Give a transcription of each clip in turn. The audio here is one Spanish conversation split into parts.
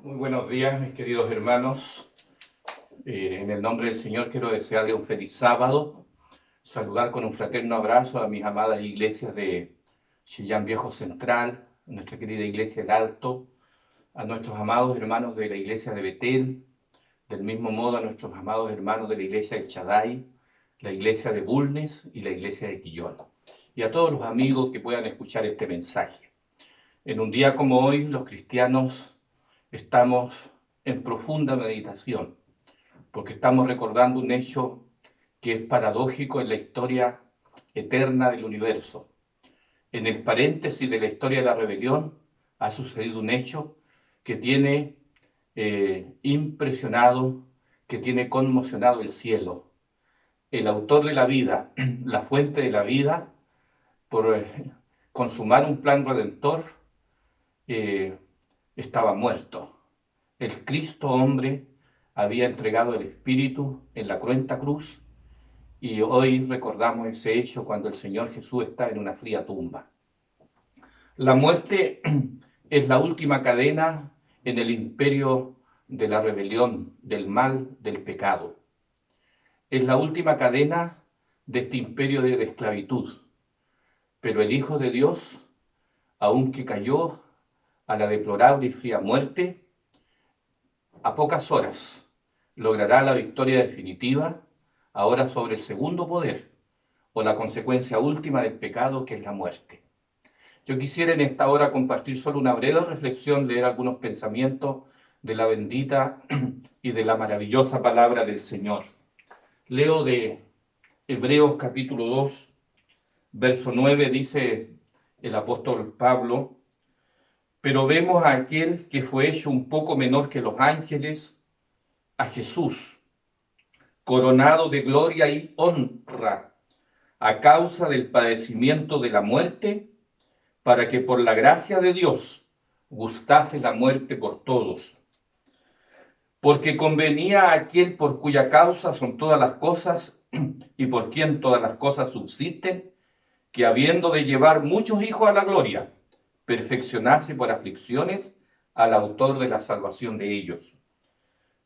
Muy buenos días, mis queridos hermanos. En el nombre del Señor quiero desearle un feliz sábado, saludar con un fraterno abrazo a mis amadas iglesias de Chillán Viejo Central, nuestra querida iglesia El Alto, a nuestros amados hermanos de la iglesia de Betel, del mismo modo a nuestros amados hermanos de la iglesia del Chaday, la iglesia de Bulnes y la iglesia de Quillón, y a todos los amigos que puedan escuchar este mensaje. En un día como hoy, los cristianos estamos en profunda meditación, porque estamos recordando un hecho que es paradójico en la historia eterna del universo. En el paréntesis de la historia de la rebelión ha sucedido un hecho que tiene impresionado, que tiene conmocionado el cielo. El autor de la vida, la fuente de la vida, por consumar un plan redentor, eh, estaba muerto. El Cristo hombre había entregado el Espíritu en la cruenta cruz y hoy recordamos ese hecho cuando el Señor Jesús está en una fría tumba. La muerte es la última cadena en el imperio de la rebelión, del mal, del pecado. Es la última cadena de este imperio de esclavitud. Pero el Hijo de Dios, aunque cayó a la deplorable y fría muerte, a pocas horas logrará la victoria definitiva ahora sobre el segundo poder o la consecuencia última del pecado, que es la muerte. Yo quisiera en esta hora compartir solo una breve reflexión, leer algunos pensamientos de la bendita y de la maravillosa palabra del Señor. Leo de Hebreos capítulo 2, verso 9, dice el apóstol Pablo: pero vemos a aquel que fue hecho un poco menor que los ángeles, a Jesús, coronado de gloria y honra, a causa del padecimiento de la muerte, para que por la gracia de Dios gustase la muerte por todos. Porque convenía a aquel por cuya causa son todas las cosas y por quien todas las cosas subsisten, que habiendo de llevar muchos hijos a la gloria, perfeccionase por aflicciones al autor de la salvación de ellos.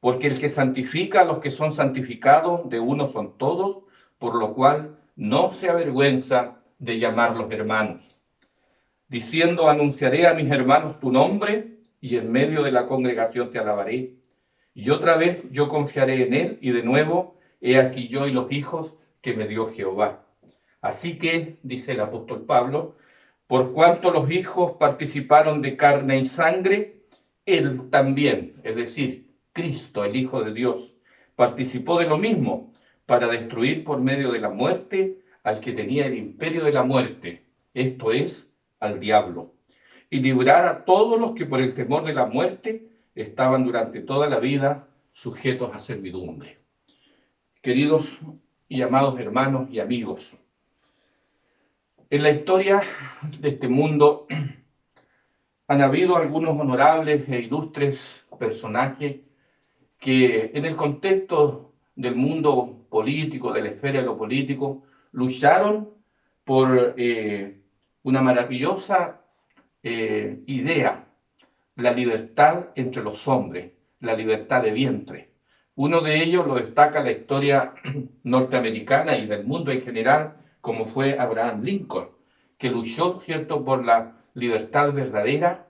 Porque el que santifica a los que son santificados, de uno son todos, por lo cual no se avergüenza de llamarlos hermanos, diciendo: anunciaré a mis hermanos tu nombre, y en medio de la congregación te alabaré. Y otra vez yo confiaré en él, y de nuevo, he aquí yo y los hijos que me dio Jehová. Así que, dice el apóstol Pablo, por cuanto los hijos participaron de carne y sangre, él también, es decir, Cristo, el Hijo de Dios, participó de lo mismo, para destruir por medio de la muerte al que tenía el imperio de la muerte, esto es, al diablo, y librar a todos los que por el temor de la muerte estaban durante toda la vida sujetos a servidumbre. Queridos y amados hermanos y amigos, en la historia de este mundo han habido algunos honorables e ilustres personajes que en el contexto del mundo político, de la esfera de lo político, lucharon por una maravillosa idea: la libertad entre los hombres, la libertad de vientre. Uno de ellos lo destaca la historia norteamericana y del mundo en general, como fue Abraham Lincoln, que luchó, ¿cierto?, por la libertad verdadera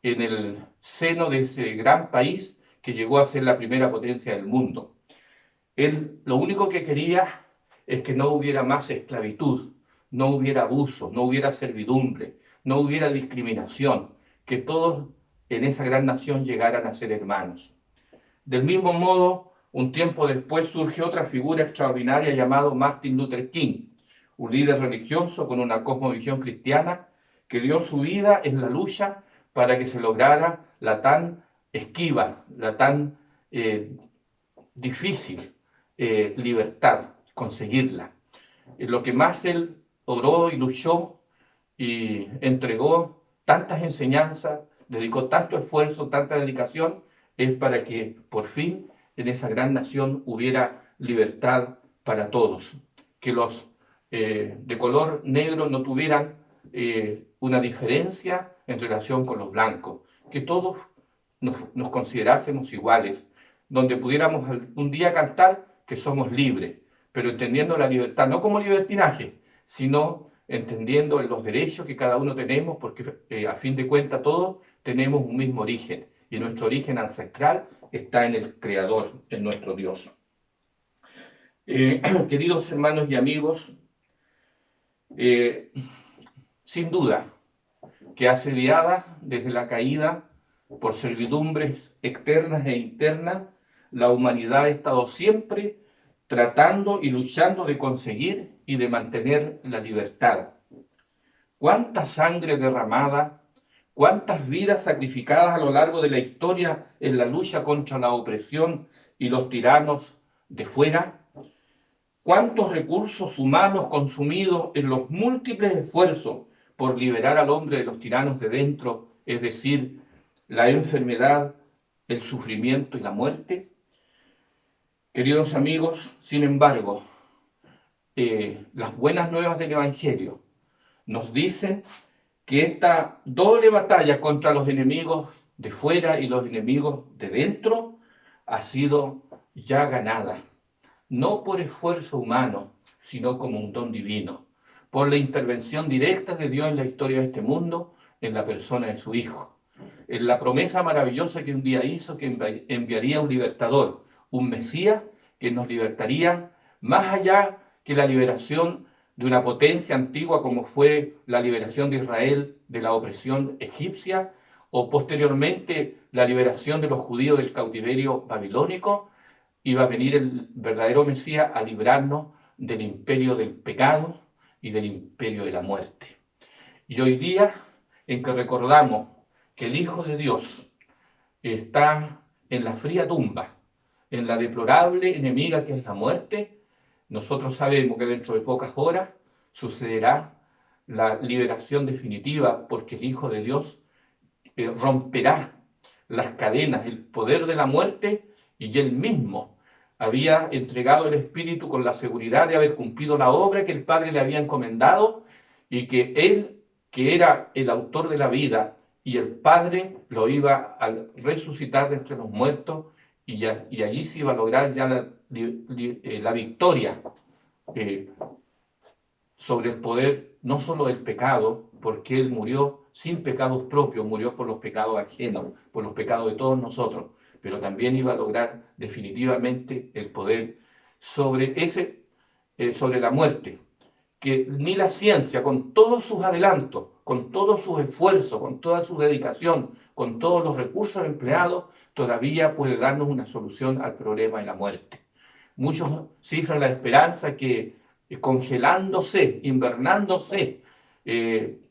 en el seno de ese gran país que llegó a ser la primera potencia del mundo. Él lo único que quería es que no hubiera más esclavitud, no hubiera abuso, no hubiera servidumbre, no hubiera discriminación, que todos en esa gran nación llegaran a ser hermanos. Del mismo modo, un tiempo después surgió otra figura extraordinaria llamado Martin Luther King, un líder religioso con una cosmovisión cristiana que dio su vida en la lucha para que se lograra la tan esquiva, la tan difícil libertad, conseguirla. Lo que más él oró y luchó y entregó tantas enseñanzas, dedicó tanto esfuerzo, tanta dedicación, es para que por fin en esa gran nación hubiera libertad para todos, que los de color negro no tuvieran una diferencia en relación con los blancos, que todos nos considerásemos iguales, donde pudiéramos un día cantar que somos libres, pero entendiendo la libertad no como libertinaje, sino entendiendo los derechos que cada uno tenemos, porque a fin de cuentas todos tenemos un mismo origen, y nuestro origen ancestral está en el Creador, en nuestro Dios. Queridos hermanos y amigos, sin duda que asediada desde la caída por servidumbres externas e internas, la humanidad ha estado siempre tratando y luchando de conseguir y de mantener la libertad. ¿Cuánta sangre derramada, cuántas vidas sacrificadas a lo largo de la historia en la lucha contra la opresión y los tiranos de fuera? ¿Cuántos recursos humanos consumidos en los múltiples esfuerzos por liberar al hombre de los tiranos de dentro, es decir, la enfermedad, el sufrimiento y la muerte? Queridos amigos, sin embargo, las buenas nuevas del Evangelio nos dicen que esta doble batalla contra los enemigos de fuera y los enemigos de dentro ha sido ya ganada, no por esfuerzo humano, sino como un don divino, por la intervención directa de Dios en la historia de este mundo, en la persona de su Hijo, en la promesa maravillosa que un día hizo, que enviaría un libertador, un Mesías que nos libertaría más allá que la liberación de una potencia antigua como fue la liberación de Israel de la opresión egipcia, o posteriormente la liberación de los judíos del cautiverio babilónico. Iba a venir el verdadero Mesías a librarnos del imperio del pecado y del imperio de la muerte. Y hoy día, en que recordamos que el Hijo de Dios está en la fría tumba, en la deplorable enemiga que es la muerte, nosotros sabemos que dentro de pocas horas sucederá la liberación definitiva, porque el Hijo de Dios romperá las cadenas, el poder de la muerte, y él mismo había entregado el Espíritu con la seguridad de haber cumplido la obra que el Padre le había encomendado, y que él, que era el autor de la vida, y el Padre lo iba a resucitar de entre los muertos, y allí se iba a lograr ya la victoria sobre el poder no solo del pecado, porque Él murió sin pecados propios, murió por los pecados ajenos, por los pecados de todos nosotros, pero también iba a lograr definitivamente el poder sobre sobre la muerte, que ni la ciencia, con todos sus adelantos, con todos sus esfuerzos, con toda su dedicación, con todos los recursos empleados, todavía puede darnos una solución al problema de la muerte. Muchos cifran la esperanza que congelándose, invernándose,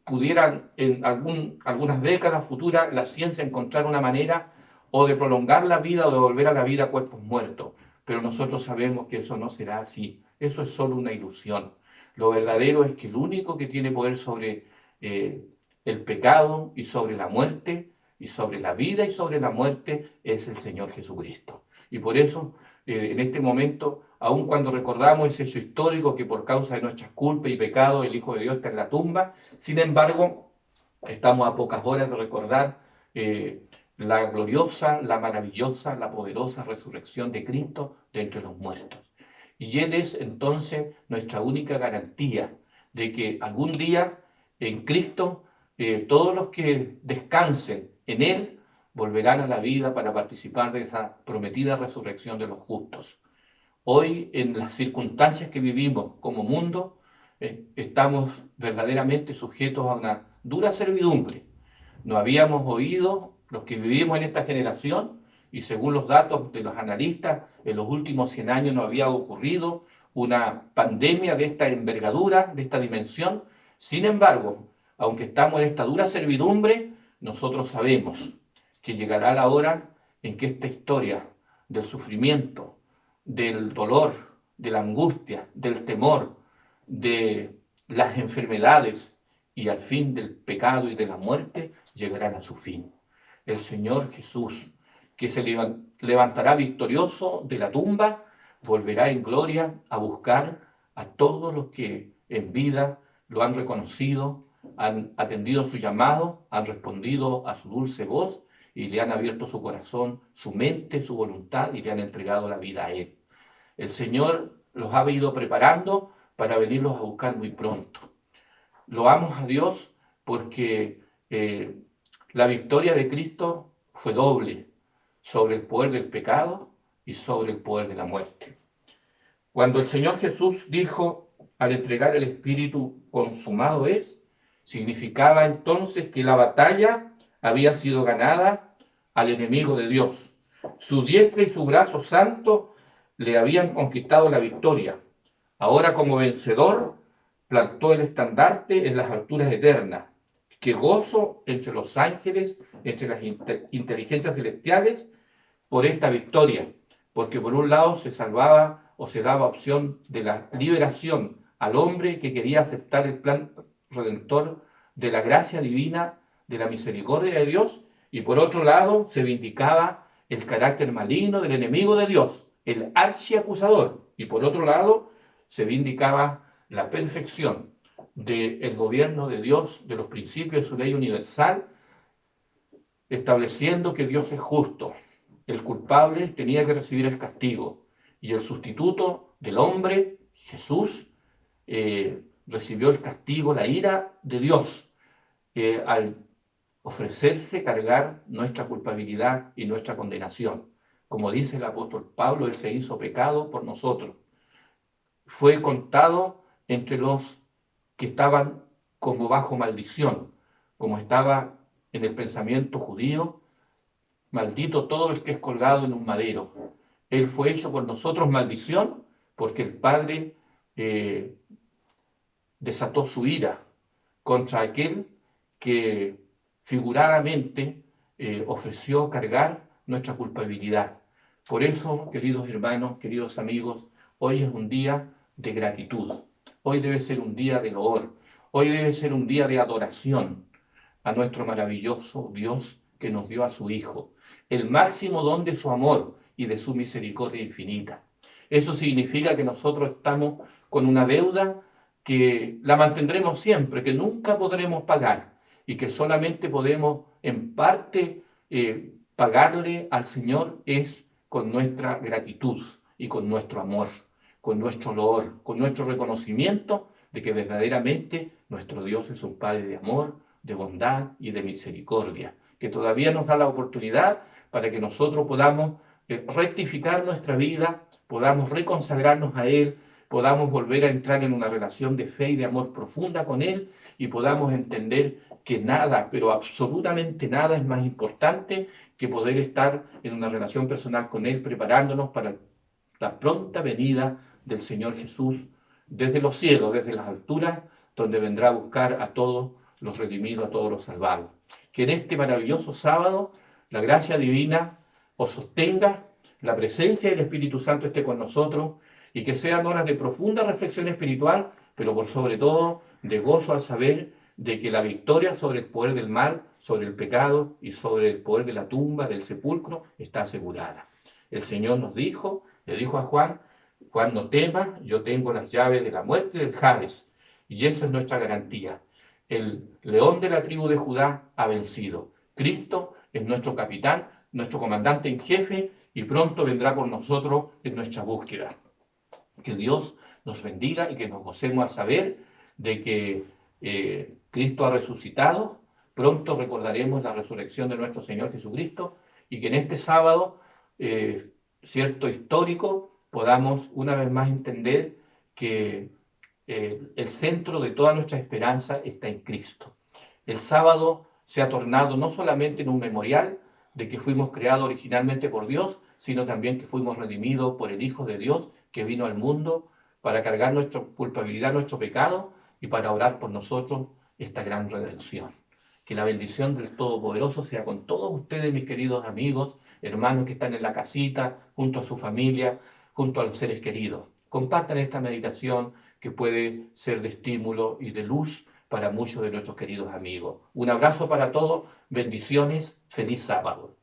pudieran en algunas décadas futuras la ciencia encontrar una manera o de prolongar la vida o de volver a la vida a cuerpos muertos. Pero nosotros sabemos que eso no será así. Eso es solo una ilusión. Lo verdadero es que el único que tiene poder sobre el pecado y sobre la muerte, y sobre la vida y sobre la muerte, es el Señor Jesucristo. Y por eso, en este momento, aun cuando recordamos ese hecho histórico que por causa de nuestras culpas y pecados el Hijo de Dios está en la tumba, sin embargo, estamos a pocas horas de recordar la gloriosa, la maravillosa, la poderosa resurrección de Cristo de entre los muertos. Y Él es entonces nuestra única garantía de que algún día en Cristo todos los que descansen en Él volverán a la vida para participar de esa prometida resurrección de los justos. Hoy, en las circunstancias que vivimos como mundo, estamos verdaderamente sujetos a una dura servidumbre. No habíamos oído, los que vivimos en esta generación, y según los datos de los analistas, en los últimos 100 años no había ocurrido una pandemia de esta envergadura, de esta dimensión. Sin embargo, aunque estamos en esta dura servidumbre, nosotros sabemos que llegará la hora en que esta historia del sufrimiento, del dolor, de la angustia, del temor, de las enfermedades y al fin del pecado y de la muerte llegarán a su fin. El Señor Jesús, que se levantará victorioso de la tumba, volverá en gloria a buscar a todos los que en vida lo han reconocido, han atendido su llamado, han respondido a su dulce voz y le han abierto su corazón, su mente, su voluntad y le han entregado la vida a Él. El Señor los ha ido preparando para venirlos a buscar muy pronto. Loamos a Dios porque la victoria de Cristo fue doble sobre el poder del pecado y sobre el poder de la muerte. Cuando el Señor Jesús dijo al entregar el Espíritu, consumado es, significaba entonces que la batalla había sido ganada al enemigo de Dios. Su diestra y su brazo santo le habían conquistado la victoria. Ahora, como vencedor, plantó el estandarte en las alturas eternas. ¡Qué gozo entre los ángeles, entre las inteligencias celestiales, por esta victoria! Porque por un lado se salvaba o se daba opción de la liberación al hombre que quería aceptar el plan redentor de la gracia divina, de la misericordia de Dios, y por otro lado se vindicaba el carácter maligno del enemigo de Dios, el archiacusador, y por otro lado se vindicaba la perfección del gobierno de Dios, de los principios de su ley universal, estableciendo que Dios es justo. El culpable tenía que recibir el castigo y el sustituto del hombre, Jesús, recibió el castigo, la ira de Dios al ofrecerse cargar nuestra culpabilidad y nuestra condenación. Como dice el apóstol Pablo, Él se hizo pecado por nosotros. Fue contado entre los que estaban como bajo maldición, como estaba en el pensamiento judío, maldito todo el que es colgado en un madero. Él fue hecho por nosotros maldición, porque el Padre desató su ira contra aquel que figuradamente ofreció cargar nuestra culpabilidad. Por eso, queridos hermanos, queridos amigos, hoy es un día de gratitud. Hoy debe ser un día de loor. Hoy debe ser un día de adoración a nuestro maravilloso Dios que nos dio a su Hijo, el máximo don de su amor y de su misericordia infinita. Eso significa que nosotros estamos con una deuda que la mantendremos siempre, que nunca podremos pagar y que solamente podemos en parte pagarle al Señor es con nuestra gratitud y con nuestro amor, con nuestro loor, con nuestro reconocimiento de que verdaderamente nuestro Dios es un Padre de amor, de bondad y de misericordia, que todavía nos da la oportunidad para que nosotros podamos rectificar nuestra vida, podamos reconsagrarnos a Él, podamos volver a entrar en una relación de fe y de amor profunda con Él y podamos entender que nada, pero absolutamente nada es más importante que poder estar en una relación personal con Él, preparándonos para la pronta venida del Señor Jesús desde los cielos, desde las alturas, donde vendrá a buscar a todos los redimidos, a todos los salvados. Que en este maravilloso sábado la gracia divina os sostenga, la presencia del Espíritu Santo esté con nosotros y que sean horas de profunda reflexión espiritual, pero por sobre todo de gozo al saber de que la victoria sobre el poder del mal, sobre el pecado y sobre el poder de la tumba, del sepulcro, está asegurada. El Señor nos dijo, le dijo a Juan, Juan, no temas, yo tengo las llaves de la muerte y del Hades, y eso es nuestra garantía. El león de la tribu de Judá ha vencido. Cristo es nuestro capitán, nuestro comandante en jefe, y pronto vendrá con nosotros en nuestra búsqueda. Que Dios nos bendiga y que nos gocemos al saber de que Cristo ha resucitado. Pronto recordaremos la resurrección de nuestro Señor Jesucristo y que en este sábado, cierto histórico, podamos una vez más entender que el centro de toda nuestra esperanza está en Cristo. El sábado se ha tornado no solamente en un memorial de que fuimos creados originalmente por Dios, sino también que fuimos redimidos por el Hijo de Dios que vino al mundo para cargar nuestra culpabilidad, nuestro pecado y para orar por nosotros esta gran redención. Que la bendición del Todopoderoso sea con todos ustedes, mis queridos amigos, hermanos que están en la casita, junto a su familia, junto a los seres queridos. Compartan esta meditación que puede ser de estímulo y de luz para muchos de nuestros queridos amigos. Un abrazo para todos, bendiciones, feliz sábado.